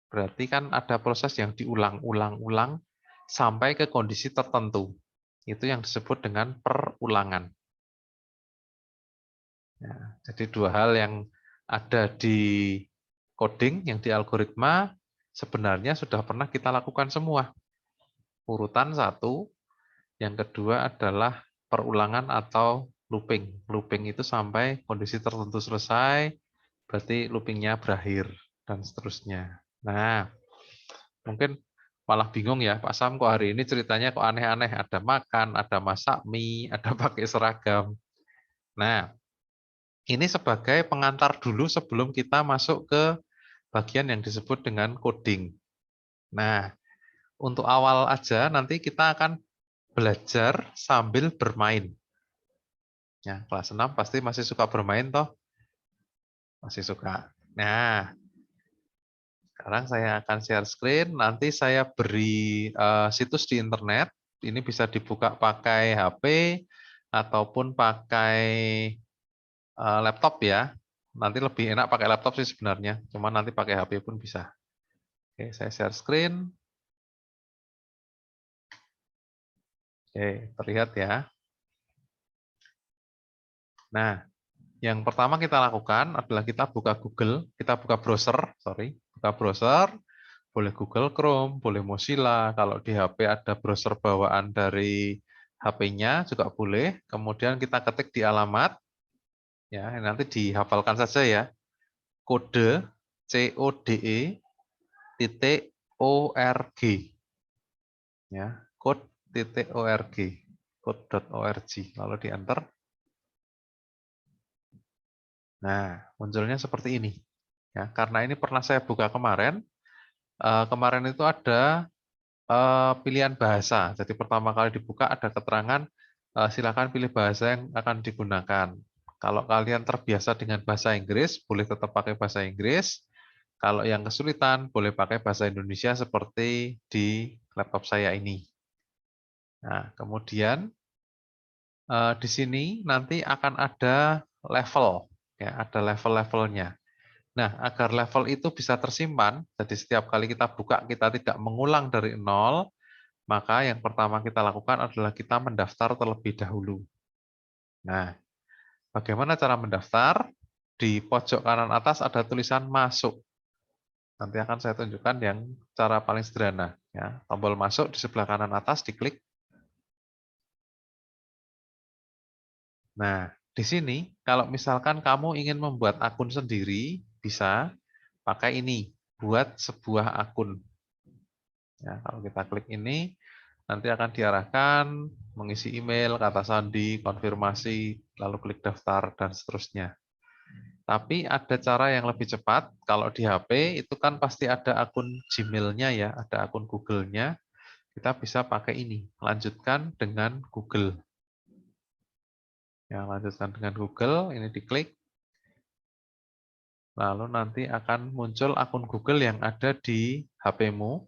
Berarti kan ada proses yang diulang-ulang sampai ke kondisi tertentu. Itu yang disebut dengan perulangan. Ya, jadi dua hal yang ada di coding, yang di algoritma, sebenarnya sudah pernah kita lakukan semua. Urutan 1, yang kedua adalah perulangan atau looping. Looping itu sampai kondisi tertentu selesai, berarti loopingnya berakhir, dan seterusnya. Nah, mungkin malah bingung ya, Pak Sam kok hari ini ceritanya kok aneh-aneh. Ada makan, ada masak mie, ada pakai seragam. Nah, ini sebagai pengantar dulu sebelum kita masuk ke bagian yang disebut dengan coding. Nah, untuk awal aja nanti kita akan belajar sambil bermain. Ya, kelas 6 pasti masih suka bermain toh? Masih suka. Nah, sekarang saya akan share screen, nanti saya beri situs di internet, ini bisa dibuka pakai HP ataupun pakai laptop ya. Nanti lebih enak pakai laptop sih sebenarnya, cuma nanti pakai HP pun bisa. Oke, saya share screen. Oke, terlihat ya. Nah, yang pertama kita lakukan adalah kita buka Google, kita buka browser, buka browser, boleh Google Chrome, boleh Mozilla, kalau di HP ada browser bawaan dari HP-nya juga boleh. Kemudian kita ketik di alamat, ya nanti dihafalkan saja ya, kode code.org, ya code.org, code.org, lalu di enter. Nah, munculnya seperti ini. Ya, karena ini pernah saya buka kemarin. Kemarin itu ada pilihan bahasa. Jadi pertama kali dibuka ada keterangan silakan pilih bahasa yang akan digunakan. Kalau kalian terbiasa dengan bahasa Inggris, boleh tetap pakai bahasa Inggris. Kalau yang kesulitan, boleh pakai bahasa Indonesia seperti di laptop saya ini. Nah, kemudian di sini nanti akan ada level, ya, ada level-levelnya. Nah, agar level itu bisa tersimpan, jadi setiap kali kita buka kita tidak mengulang dari nol, maka yang pertama kita lakukan adalah kita mendaftar terlebih dahulu. Nah, bagaimana cara mendaftar? Di pojok kanan atas ada tulisan masuk. Nanti akan saya tunjukkan yang cara paling sederhana. Ya, tombol masuk di sebelah kanan atas diklik. Nah, di sini kalau misalkan kamu ingin membuat akun sendiri, bisa pakai ini, buat sebuah akun. Ya, kalau kita klik ini, nanti akan diarahkan mengisi email, kata sandi, konfirmasi, lalu klik daftar, dan seterusnya. Tapi ada cara yang lebih cepat. Kalau di HP itu kan pasti ada akun Gmail-nya ya, ada akun Google-nya. Kita bisa pakai ini, lanjutkan dengan Google. Ya, lanjutkan dengan Google, ini diklik. Lalu nanti akan muncul akun Google yang ada di HP-mu.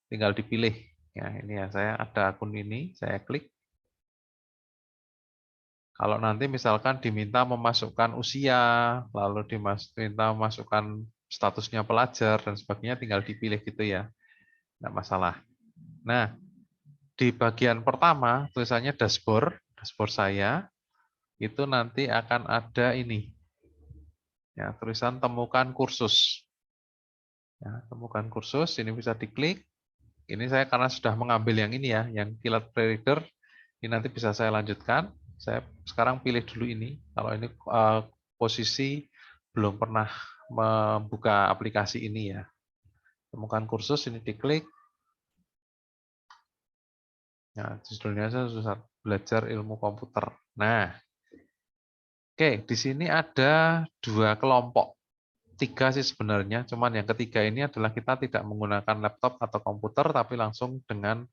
Tinggal dipilih. Ya, ini ya, saya ada akun ini, saya klik. Kalau nanti misalkan diminta memasukkan usia, lalu diminta memasukkan statusnya pelajar dan sebagainya, tinggal dipilih gitu ya, nggak masalah. Nah, di bagian pertama tulisannya dashboard saya itu nanti akan ada ini, ya tulisan temukan kursus. Ya, temukan kursus, ini bisa diklik. Ini saya karena sudah mengambil yang ini ya, yang Kilat Prereader, ini nanti bisa saya lanjutkan. Saya sekarang pilih dulu ini. Kalau ini posisi belum pernah membuka aplikasi ini ya. Temukan kursus, ini diklik. Nah, judulnya saya belajar ilmu komputer. Nah, oke, di sini ada 2 kelompok. 3 sih sebenarnya, cuman yang ketiga ini adalah kita tidak menggunakan laptop atau komputer, tapi langsung dengan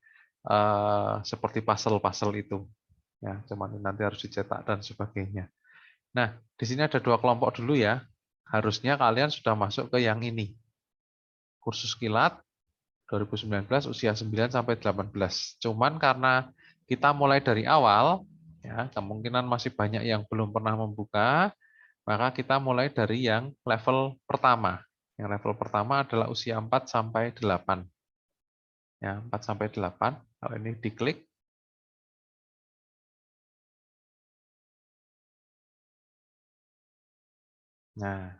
seperti puzzle-puzzle itu. Ya, cuman nanti harus dicetak dan sebagainya. Nah, di sini ada 2 kelompok dulu ya. Harusnya kalian sudah masuk ke yang ini. Kursus Kilat 2019 usia 9 sampai 18. Cuman karena kita mulai dari awal, ya, kemungkinan masih banyak yang belum pernah membuka, maka kita mulai dari yang level pertama. Yang level pertama adalah usia 4 sampai 8. Ya, 4 sampai 8. Kalau ini diklik. Nah,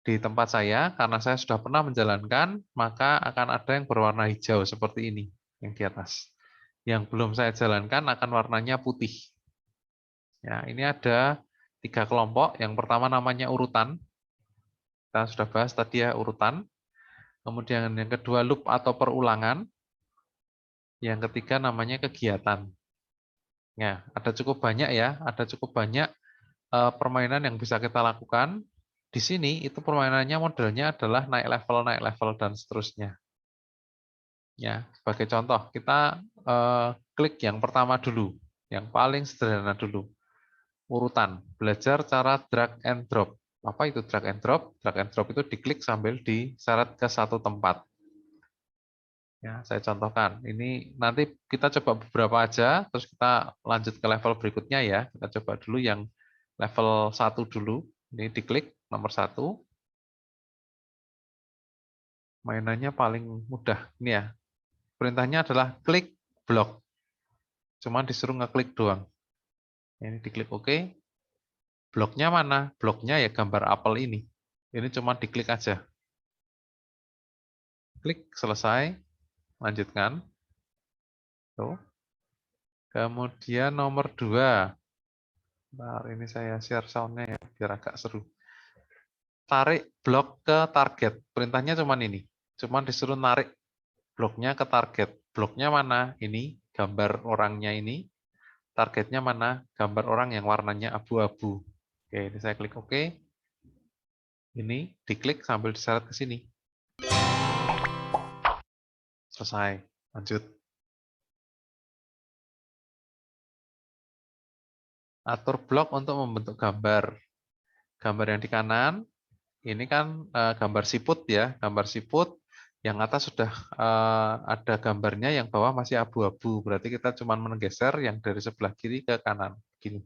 di tempat saya, karena saya sudah pernah menjalankan, maka akan ada yang berwarna hijau seperti ini, yang di atas. Yang belum saya jalankan akan warnanya putih. Ya, ini ada 3 kelompok. Yang pertama namanya urutan. Kita sudah bahas tadi ya, urutan. Kemudian yang kedua loop atau perulangan. Yang ketiga namanya kegiatan. Ya, ada cukup banyak ya, ada cukup banyak permainan yang bisa kita lakukan. Di sini itu permainannya modelnya adalah naik level, dan seterusnya. Ya, sebagai contoh, kita klik yang pertama dulu, yang paling sederhana dulu. Urutan, belajar cara drag and drop. Apa itu drag and drop? Drag and drop itu diklik sambil diseret ke satu tempat. Ya, saya contohkan. Ini nanti kita coba beberapa aja, terus kita lanjut ke level berikutnya ya. Kita coba dulu yang level 1 dulu. Ini diklik nomor 1. Mainannya paling mudah. Ini ya. Perintahnya adalah klik blok. Cuma disuruh ngeklik doang. Ini diklik OK. Bloknya mana? Bloknya ya gambar apel ini. Ini cuma diklik aja. Klik, selesai. Lanjutkan. Tuh. Kemudian nomor 2. Bentar, ini saya share sound-nya ya, biar agak seru. Tarik blok ke target. Perintahnya cuma ini. Cuma disuruh narik bloknya ke target. Bloknya mana? Ini, gambar orangnya ini. Targetnya mana? Gambar orang yang warnanya abu-abu. Oke, ini saya klik OK. Ini diklik sambil diseret ke sini. Selesai. Lanjut. Atur blok untuk membentuk gambar. Gambar yang di kanan, ini kan gambar siput ya. Gambar siput, yang atas sudah ada gambarnya, yang bawah masih abu-abu. Berarti kita cuma menggeser yang dari sebelah kiri ke kanan. Gini.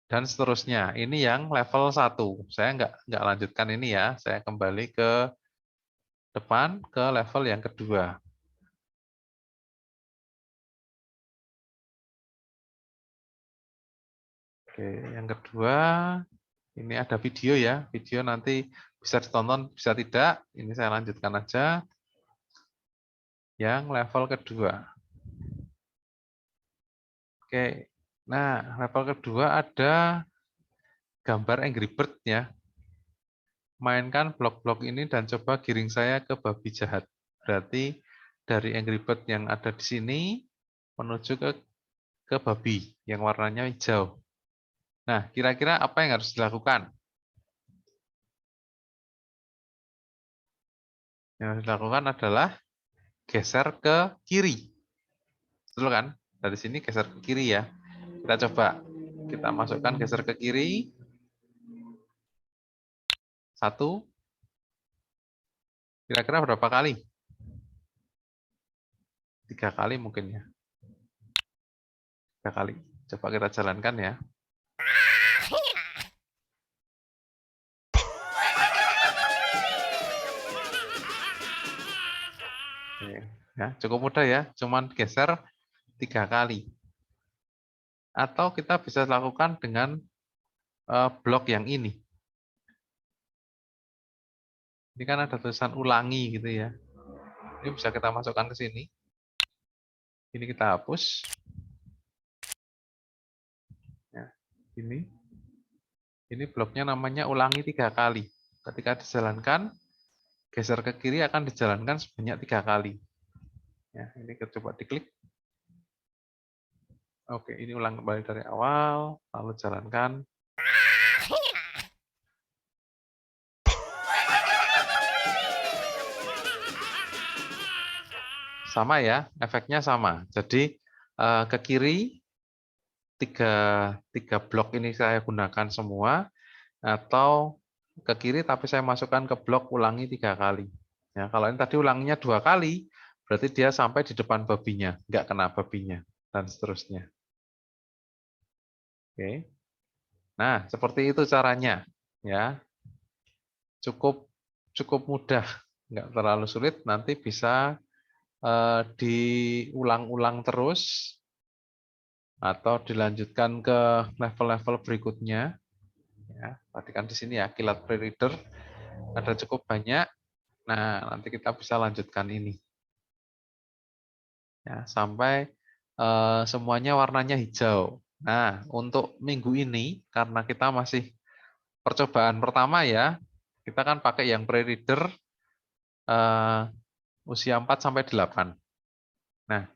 Dan seterusnya. Ini yang level 1. Saya nggak lanjutkan ini ya. Saya kembali ke depan, ke level yang kedua. Oke, yang kedua, ini ada video ya. Video nanti bisa ditonton, bisa tidak. Ini saya lanjutkan aja. Yang level kedua. Oke, nah level kedua ada gambar Angry Bird ya. Mainkan blok-blok ini dan coba giring saya ke babi jahat. Berarti dari Angry Bird yang ada di sini menuju ke babi yang warnanya hijau. Nah, kira-kira apa yang harus dilakukan? Yang harus dilakukan adalah geser ke kiri. Betul kan? Dari sini geser ke kiri ya. Kita coba. Kita masukkan geser ke kiri. 1. Kira-kira berapa kali? 3 kali mungkin ya. 3 kali. Coba kita jalankan ya. Ya, cukup mudah ya, cuman geser 3 kali. Atau kita bisa lakukan dengan blok yang ini. Ini kan ada tulisan ulangi gitu ya. Ini bisa kita masukkan ke sini. Ini kita hapus. Ya, ini. Ini bloknya namanya ulangi 3 kali. Ketika dijalankan, geser ke kiri akan dijalankan sebanyak 3 kali. Ya, ini kita coba diklik. Oke, ini ulang kembali dari awal, lalu jalankan. Sama ya, efeknya sama. Jadi ke kiri 3 blok ini saya gunakan semua, atau ke kiri tapi saya masukkan ke blok ulangi 3 kali. Ya, kalau ini tadi ulanginya 2 kali, berarti dia sampai di depan babinya, nggak kena babinya, dan seterusnya. Oke. Nah, seperti itu caranya. Ya, cukup mudah, nggak terlalu sulit. Nanti bisa diulang-ulang terus atau dilanjutkan ke level-level berikutnya. Ya, perhatikan di sini ya, kilat pre-reader ada cukup banyak. Nah, nanti kita bisa lanjutkan ini. Ya, sampai semuanya warnanya hijau. Nah, untuk minggu ini, karena kita masih percobaan pertama ya, kita kan pakai yang pre-reader usia 4-8. Nah,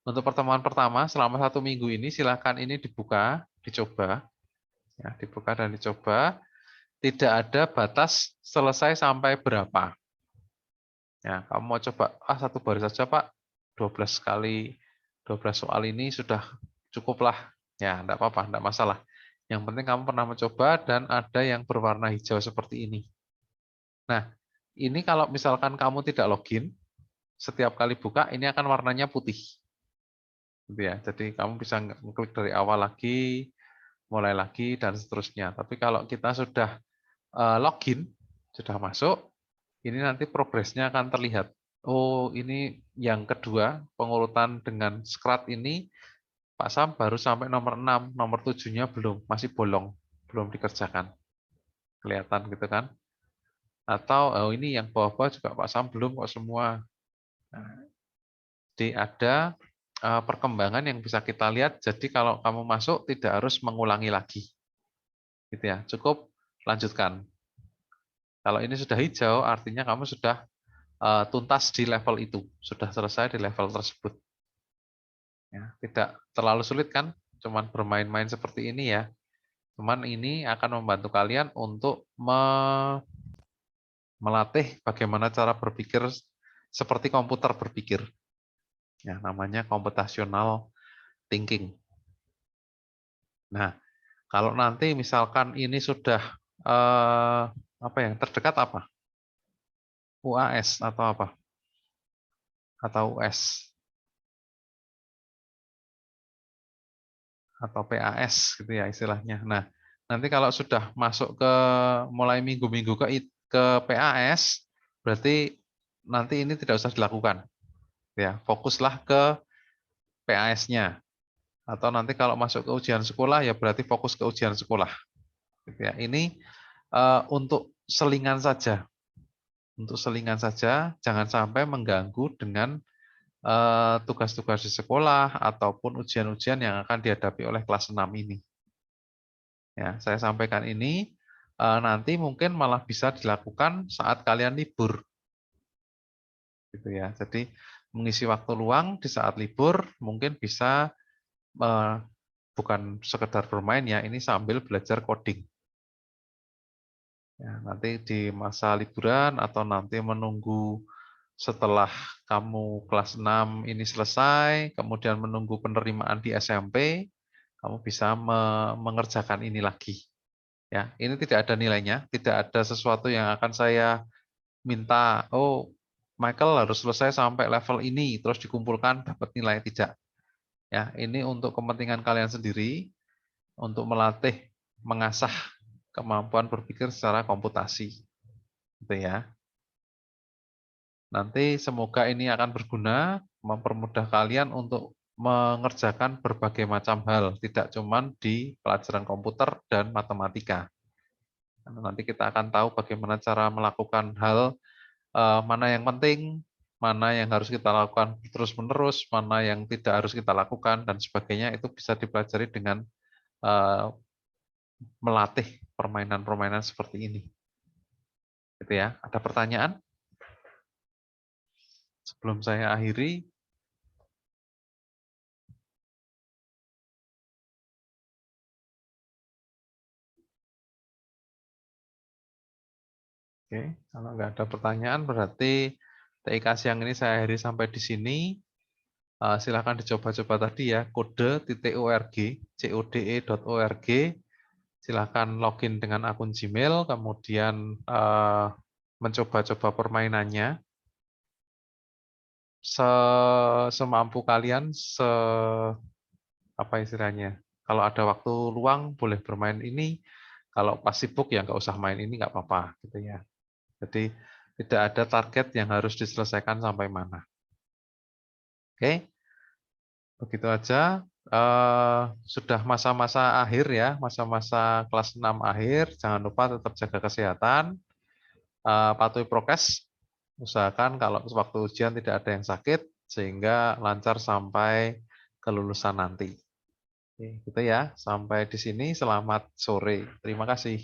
untuk pertemuan pertama, selama 1 minggu ini, silakan ini dibuka, dicoba. Ya, dibuka dan dicoba. Tidak ada batas selesai sampai berapa. Ya, kamu mau coba, 1 baris saja Pak, 12 kali 12 soal ini sudah cukup lah. Ya, enggak apa-apa, enggak masalah. Yang penting kamu pernah mencoba dan ada yang berwarna hijau seperti ini. Nah, ini kalau misalkan kamu tidak login, setiap kali buka ini akan warnanya putih. Gitu ya. Jadi kamu bisa ngeklik dari awal lagi, mulai lagi, dan seterusnya. Tapi kalau kita sudah login, sudah masuk, ini nanti progresnya akan terlihat. Oh, ini yang kedua, pengurutan dengan Scrat ini, Pak Sam baru sampai nomor 6, nomor 7-nya belum, masih bolong, belum dikerjakan. Kelihatan gitu kan? Atau oh ini yang bawah-bawah juga Pak Sam belum kok semua. Nah, jadi ada perkembangan yang bisa kita lihat, jadi kalau kamu masuk tidak harus mengulangi lagi. Gitu ya, cukup lanjutkan. Kalau ini sudah hijau, artinya kamu sudah tuntas di level itu, sudah selesai di level tersebut. Ya, tidak terlalu sulit kan, cuman bermain-main seperti ini ya. Cuman ini akan membantu kalian untuk melatih bagaimana cara berpikir seperti komputer berpikir. Ya, namanya computational thinking. Nah, kalau nanti misalkan ini sudah apa yang terdekat apa? UAS atau apa? Atau US atau PAS gitu ya istilahnya. Nah, nanti kalau sudah masuk ke mulai minggu-minggu ke PAS, berarti nanti ini tidak usah dilakukan. Ya, fokuslah ke PAS-nya. Atau nanti kalau masuk ke ujian sekolah ya berarti fokus ke ujian sekolah. Gitu ya. Ini untuk selingan saja. Untuk selingan saja, jangan sampai mengganggu dengan tugas-tugas di sekolah ataupun ujian-ujian yang akan dihadapi oleh kelas 6 ini. Ya, saya sampaikan ini nanti mungkin malah bisa dilakukan saat kalian libur. Gitu ya. Jadi mengisi waktu luang di saat libur mungkin bisa bukan sekedar bermain ya, ini sambil belajar coding. Ya, nanti di masa liburan atau nanti menunggu setelah kamu kelas 6 ini selesai, kemudian menunggu penerimaan di SMP, kamu bisa mengerjakan ini lagi. Ya, ini tidak ada nilainya, tidak ada sesuatu yang akan saya minta, oh Michael harus selesai sampai level ini, terus dikumpulkan dapat nilai, tidak. Ya, ini untuk kepentingan kalian sendiri, untuk melatih, mengasah kemampuan berpikir secara komputasi. Gitu ya. Nanti semoga ini akan berguna, mempermudah kalian untuk mengerjakan berbagai macam hal, tidak cuma di pelajaran komputer dan matematika. Nanti kita akan tahu bagaimana cara melakukan hal, mana yang penting, mana yang harus kita lakukan terus-menerus, mana yang tidak harus kita lakukan, dan sebagainya, itu bisa dipelajari dengan melatih permainan-permainan seperti ini. Gitu ya. Ada pertanyaan? Sebelum saya akhiri, oke, kalau nggak ada pertanyaan berarti TIK siang ini saya akhiri sampai di sini. Silakan dicoba-coba tadi ya, kode.org, code.org. Silakan login dengan akun Gmail, kemudian mencoba-coba permainannya. Semampu kalian, apa istilahnya? Kalau ada waktu luang boleh bermain ini. Kalau pas sibuk ya nggak usah main ini, nggak apa-apa gitu ya. Jadi tidak ada target yang harus diselesaikan sampai mana. Oke, begitu aja. sudah masa-masa akhir ya, masa-masa kelas 6 akhir. Jangan lupa tetap jaga kesehatan, patuhi prokes. Usahakan kalau waktu ujian tidak ada yang sakit, sehingga lancar sampai kelulusan nanti. Oke, gitu ya. Sampai di sini. Selamat sore. Terima kasih.